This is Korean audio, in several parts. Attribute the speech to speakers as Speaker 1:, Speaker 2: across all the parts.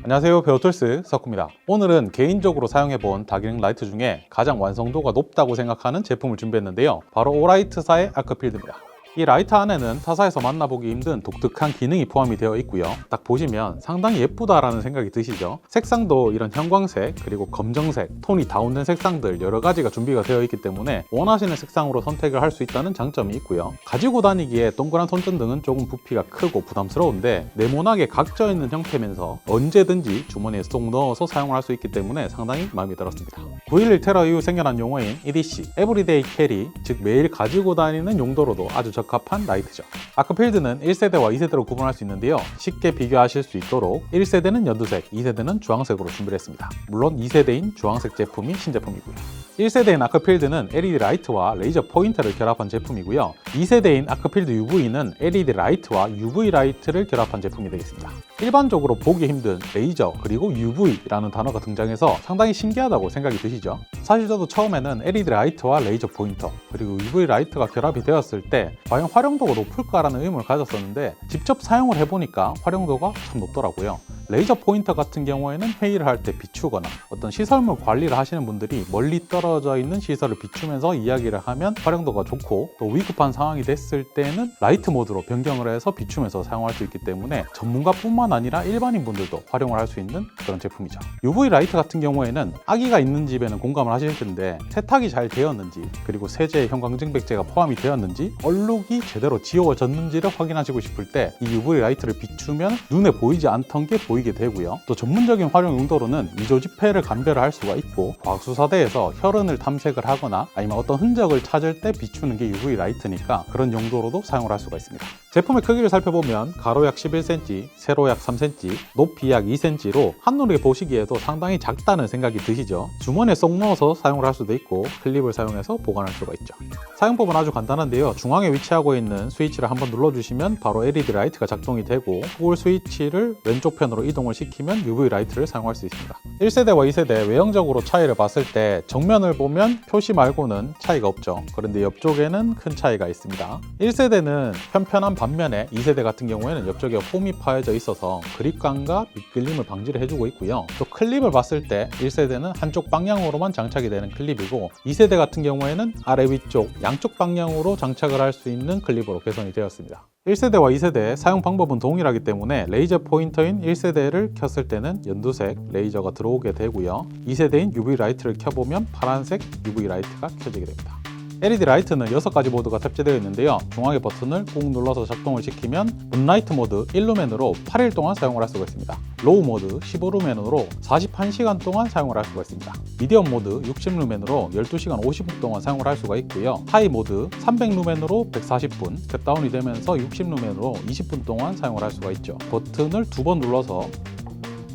Speaker 1: 안녕하세요, 배우툴스 석구입니다. 오늘은 개인적으로 사용해본 다기능 라이트 중에 가장 완성도가 높다고 생각하는 제품을 준비했는데요, 바로 오라이트사의 아크필드입니다. 이 라이트 안에는 타사에서 만나보기 힘든 독특한 기능이 포함이 되어 있고요. 딱 보시면 상당히 예쁘다라는 생각이 드시죠? 색상도 이런 형광색, 그리고 검정색, 톤이 다운된 색상들 여러 가지가 준비가 되어 있기 때문에 원하시는 색상으로 선택을 할 수 있다는 장점이 있고요. 가지고 다니기에 동그란 손전등은 조금 부피가 크고 부담스러운데 네모나게 각져 있는 형태면서 언제든지 주머니에 쏙 넣어서 사용을 할 수 있기 때문에 상당히 마음에 들었습니다. 9.11 테러 이후 생겨난 용어인 EDC, 에브리데이 캐리, 즉 매일 가지고 다니는 용도로도 아주 적합한 라이트죠. 아크필드는 1세대와 2세대로 구분할 수 있는데요, 쉽게 비교하실 수 있도록 1세대는 연두색, 2세대는 주황색으로 준비를 했습니다. 물론 2세대인 주황색 제품이 신제품이고요. 1세대인 아크필드는 LED 라이트와 레이저 포인터를 결합한 제품이고요, 2세대인 아크필드 UV는 LED 라이트와 UV 라이트를 결합한 제품이 되겠습니다. 일반적으로 보기 힘든 레이저 그리고 UV라는 단어가 등장해서 상당히 신기하다고 생각이 드시죠? 사실 저도 처음에는 LED 라이트와 레이저 포인터 그리고 UV 라이트가 결합이 되었을 때 과연 활용도가 높을까라는 의문을 가졌었는데 직접 사용을 해보니까 활용도가 참 높더라고요. 레이저 포인터 같은 경우에는 회의를 할 때 비추거나 어떤 시설물 관리를 하시는 분들이 멀리 떨어져 있는 시설을 비추면서 이야기를 하면 활용도가 좋고, 또 위급한 상황이 됐을 때는 라이트 모드로 변경을 해서 비추면서 사용할 수 있기 때문에 전문가뿐만 아니라 일반인 분들도 활용을 할 수 있는 그런 제품이죠. UV 라이트 같은 경우에는 아기가 있는 집에는 공감을 하실 텐데 세탁이 잘 되었는지, 그리고 세제, 형광증백제가 포함이 되었는지, 얼룩이 제대로 지워졌는지를 확인하시고 싶을 때 이 UV 라이트를 비추면 눈에 보이지 않던 게 보이게 되고요. 또 전문적인 활용 용도로는 미조지폐를 감별을 할 수가 있고, 과학수사대에서 혈흔을 탐색을 하거나 아니면 어떤 흔적을 찾을 때 비추는 게 UV 라이트니까 그런 용도로도 사용을 할 수가 있습니다. 제품의 크기를 살펴보면 가로 약 11cm, 세로 약 3cm, 높이 약 2cm로 한눈에 보시기에도 상당히 작다는 생각이 드시죠? 주머니에 쏙 넣어서 사용을 할 수도 있고 클립을 사용해서 보관할 수가 있죠. 사용법은 아주 간단한데요, 중앙에 위치하고 있는 스위치를 한번 눌러주시면 바로 LED 라이트가 작동이 되고, 토글 스위치를 왼쪽 편으로 이동을 시키면 UV 라이트를 사용할 수 있습니다. 1세대와 2세대 외형적으로 차이를 봤을 때 정면을 보면 표시 말고는 차이가 없죠. 그런데 옆쪽에는 큰 차이가 있습니다. 1세대는 편편한 반면에 2세대 같은 경우에는 옆쪽에 홈이 파여져 있어서 그립감과 밑끌림을 방지를 해주고 있고요. 또 클립을 봤을 때 1세대는 한쪽 방향으로만 장착이 되는 클립이고, 2세대 같은 경우에는 아래 위쪽 양쪽 방향으로 장착을 할 수 있는 클립으로 개선이 되었습니다. 1세대와 2세대 사용 방법은 동일하기 때문에 레이저 포인터인 1세대를 켰을 때는 연두색 레이저가 들어오게 되고요, 2세대인 UV 라이트를 켜보면 파란색 UV 라이트가 켜지게 됩니다. LED 라이트는 6가지 모드가 탑재되어 있는데요, 중앙의 버튼을 꾹 눌러서 작동을 시키면 문라이트 모드 1루멘으로 8일 동안 사용을 할 수가 있습니다. 로우 모드 15루멘으로 41시간 동안 사용을 할 수가 있습니다. 미디엄 모드 60루멘으로 12시간 50분 동안 사용을 할 수가 있고요, 하이 모드 300루멘으로 140분, 스텝다운이 되면서 60루멘으로 20분 동안 사용을 할 수가 있죠. 버튼을 2번 눌러서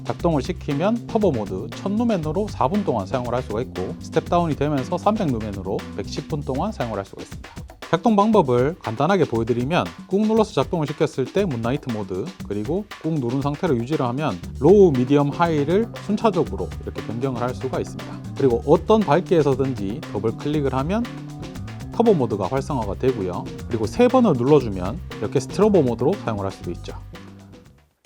Speaker 1: 작동을 시키면 터보 모드 1000루멘으로 4분 동안 사용을 할 수가 있고, 스텝다운이 되면서 300루멘으로 110분 동안 사용을 할 수가 있습니다. 작동 방법을 간단하게 보여드리면, 꾹 눌러서 작동을 시켰을 때 문라이트 모드, 그리고 꾹 누른 상태로 유지를 하면 로우, 미디엄, 하이를 순차적으로 이렇게 변경을 할 수가 있습니다. 그리고 어떤 밝기에서든지 더블 클릭을 하면 터보 모드가 활성화가 되고요, 그리고 3번을 눌러주면 이렇게 스트로보 모드로 사용을 할 수도 있죠.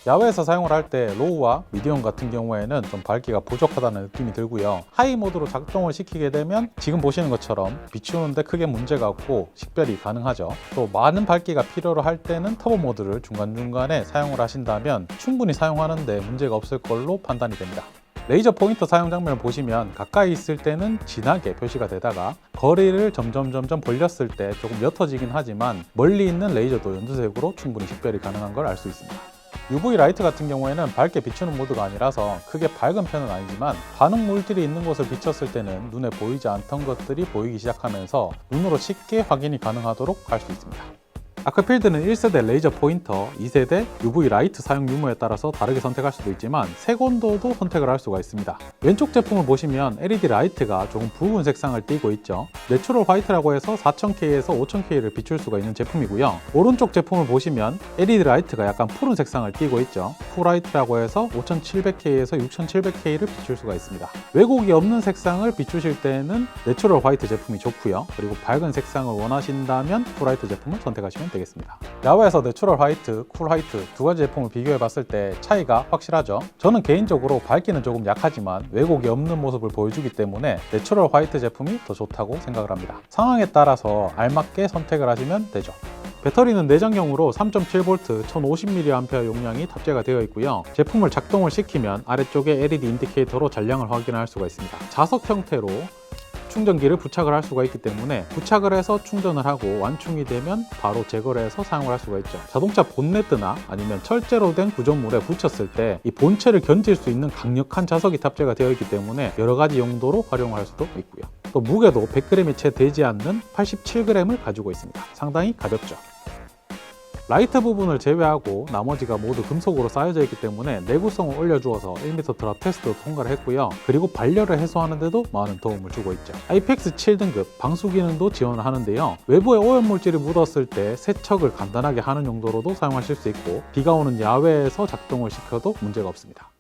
Speaker 1: 야외에서 사용을 할 때 로우와 미디엄 같은 경우에는 좀 밝기가 부족하다는 느낌이 들고요, 하이 모드로 작동을 시키게 되면 지금 보시는 것처럼 비추는데 크게 문제가 없고 식별이 가능하죠. 또 많은 밝기가 필요로 할 때는 터보 모드를 중간중간에 사용을 하신다면 충분히 사용하는데 문제가 없을 걸로 판단이 됩니다. 레이저 포인터 사용 장면을 보시면 가까이 있을 때는 진하게 표시가 되다가 거리를 점점 벌렸을 때 조금 옅어지긴 하지만 멀리 있는 레이저도 연두색으로 충분히 식별이 가능한 걸 알 수 있습니다. UV 라이트 같은 경우에는 밝게 비추는 모드가 아니라서 크게 밝은 편은 아니지만 반응 물질이 있는 곳을 비췄을 때는 눈에 보이지 않던 것들이 보이기 시작하면서 눈으로 쉽게 확인이 가능하도록 할 수 있습니다. 아크필드는 1세대 레이저 포인터, 2세대 UV 라이트 사용 유무에 따라서 다르게 선택할 수도 있지만 색온도도 선택을 할 수가 있습니다. 왼쪽 제품을 보시면 LED 라이트가 조금 붉은 색상을 띠고 있죠. 내추럴 화이트라고 해서 4000K에서 5000K를 비출 수가 있는 제품이고요. 오른쪽 제품을 보시면 LED 라이트가 약간 푸른 색상을 띠고 있죠. 쿨라이트라고 해서 5700K에서 6700K를 비출 수가 있습니다. 왜곡이 없는 색상을 비추실 때는 내추럴 화이트 제품이 좋고요. 그리고 밝은 색상을 원하신다면 쿨라이트 제품을 선택하시면 됩니다. 되겠습니다. 야외에서 내추럴 화이트, 쿨 화이트 두 가지 제품을 비교해 봤을 때 차이가 확실하죠. 저는 개인적으로 밝기는 조금 약하지만 왜곡이 없는 모습을 보여주기 때문에 내추럴 화이트 제품이 더 좋다고 생각을 합니다. 상황에 따라서 알맞게 선택을 하시면 되죠. 배터리는 내장형으로 3.7V 1050mAh 용량이 탑재가 되어 있고요. 제품을 작동을 시키면 아래쪽에 LED 인디케이터로 잔량을 확인할 수가 있습니다. 자석 형태로 충전기를 부착을 할 수가 있기 때문에 부착을 해서 충전을 하고 완충이 되면 바로 제거를 해서 사용을 할 수가 있죠. 자동차 본네트나 아니면 철제로 된 구조물에 붙였을 때 이 본체를 견딜 수 있는 강력한 자석이 탑재가 되어 있기 때문에 여러 가지 용도로 활용할 수도 있고요. 또 무게도 100g이 채 되지 않는 87g을 가지고 있습니다. 상당히 가볍죠. 라이트 부분을 제외하고 나머지가 모두 금속으로 쌓여져 있기 때문에 내구성을 올려주어서 1m 드랍 테스트도 통과를 했고요. 그리고 발열을 해소하는 데도 많은 도움을 주고 있죠. IPX 7등급 방수 기능도 지원을 하는데요. 외부에 오염물질이 묻었을 때 세척을 간단하게 하는 용도로도 사용하실 수 있고 비가 오는 야외에서 작동을 시켜도 문제가 없습니다.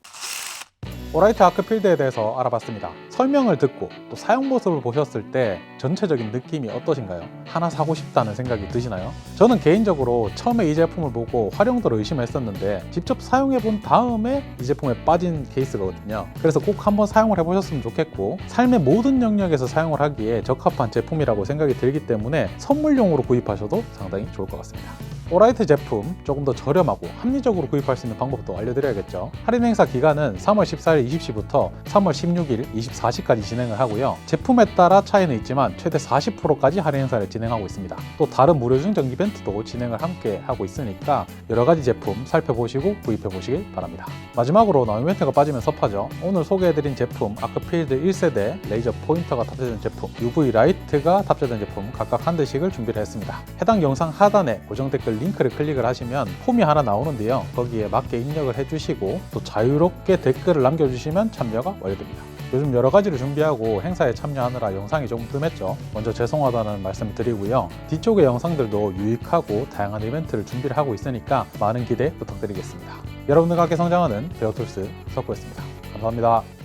Speaker 1: 오라이트 아크필드에 대해서 알아봤습니다. 설명을 듣고 또 사용 모습을 보셨을 때 전체적인 느낌이 어떠신가요? 하나 사고 싶다는 생각이 드시나요? 저는 개인적으로 처음에 이 제품을 보고 활용도를 의심했었는데 직접 사용해 본 다음에 이 제품에 빠진 케이스거든요. 그래서 꼭 한번 사용을 해보셨으면 좋겠고 삶의 모든 영역에서 사용을 하기에 적합한 제품이라고 생각이 들기 때문에 선물용으로 구입하셔도 상당히 좋을 것 같습니다. 오라이트 제품 조금 더 저렴하고 합리적으로 구입할 수 있는 방법도 알려드려야겠죠. 할인 행사 기간은 3월 14일 20시부터 3월 16일 24시까지 진행을 하고요. 제품에 따라 차이는 있지만 최대 40%까지 할인 행사를 진행하고 있습니다. 또 다른 무료 증정 이벤트도 진행을 함께 하고 있으니까 여러 가지 제품 살펴보시고 구입해 보시길 바랍니다. 마지막으로 나눔 이벤트가 빠지면 섭하죠. 오늘 소개해드린 제품 아크필드 1세대 레이저 포인터가 탑재된 제품, UV 라이트가 탑재된 제품 각각 한 대씩을 준비를 했습니다. 해당 영상 하단에 고정 댓글 링크를 클릭을 하시면 폼이 하나 나오는데요. 거기에 맞게 입력을 해주시고 또 자유롭게 댓글을 남겨주시면 참여가 완료됩니다. 요즘 여러 가지를 준비하고 행사에 참여하느라 영상이 좀 뜸했죠. 먼저 죄송하다는 말씀을 드리고요. 뒤쪽의 영상들도 유익하고 다양한 이벤트를 준비를 하고 있으니까 많은 기대 부탁드리겠습니다. 여러분들과 함께 성장하는 베어툴스 석구였습니다. 감사합니다.